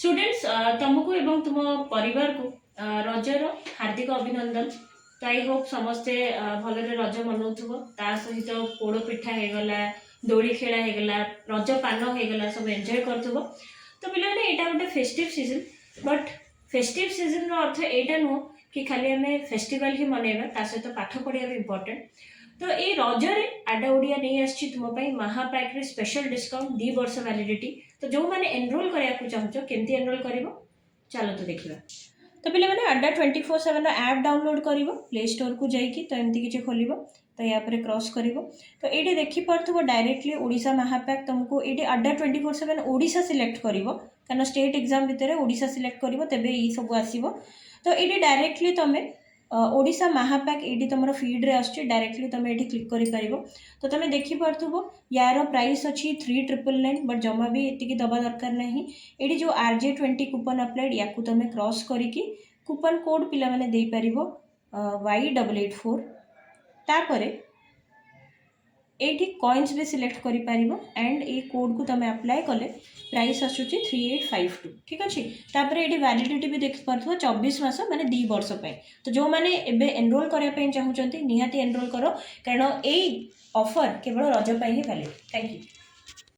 Students तुमको एवं तुम परिवार को रजर हार्दिक अभिनंदन। तो आई होप समस्ते भलरे रज मनौथुब ता सहित पोड़ पिठा होगला दोड़ी खेला होगला रज पान होगला सब एंजॉय करथुब। तो पिला यहाँ गोटे festive season but festive season अर्थ यहाँ नुह कि खाली आम फेस्टिवल ही मनैबा ता सहित पाठ पढ़ा भी इम्पोर्टेंट। तो ये रजरे आडा ओडिया नहीं आसी तुम महापैक रे स्पेशल डिस्काउंट 2 वर्ष वैलिडिटी। तो जो मैंने एनरोल करने चाहूँ केमती एनरोल कर चलो तो देखा। तो पे मैंने आडा 24/7 ऐप डाउनलोड कर प्ले स्टोर को जाकि तो एमती किसी खोल तो या पर क्रॉस कर तो ये देखिपो डायरेक्टली ओडिशा महापैक तुमको ये आडा 24/7 ओडिशा सिलेक्ट कर कारण स्टेट एग्जाम भितर ओडिशा सिलेक्ट कर तेबे ये सब आसो। तो ये डायरेक्टली तुम्हें ओडिशा महापैक ये तुम फीड्रे आसुच्छी डायरेक्टली तुम ये क्लिक कर तो तुम देखिपो यार प्राइस अच्छी 3,999 बट जमा भी ये दबा दरकार नहीं। ये जो RJ20 कूपन अप्लाइड या तुम क्रॉस करके कूपन कोड पिला माने दे पारिबो Y884 तापर ये कॉइन्स भी सिलेक्ट कर एंड ये कोड को तुम अप्लाई कले प्राइस आसूची 3852 ठीक अच्छे। तापर ये वैलिडिटी भी देख पार्थ 24 मास माने 2 वर्ष पे। तो जो मैंने एबे एनरोल करने चाहूँगी निहाती एनरोल करो कारण ये ऑफर केवल रज ही वैलिड। Thank you.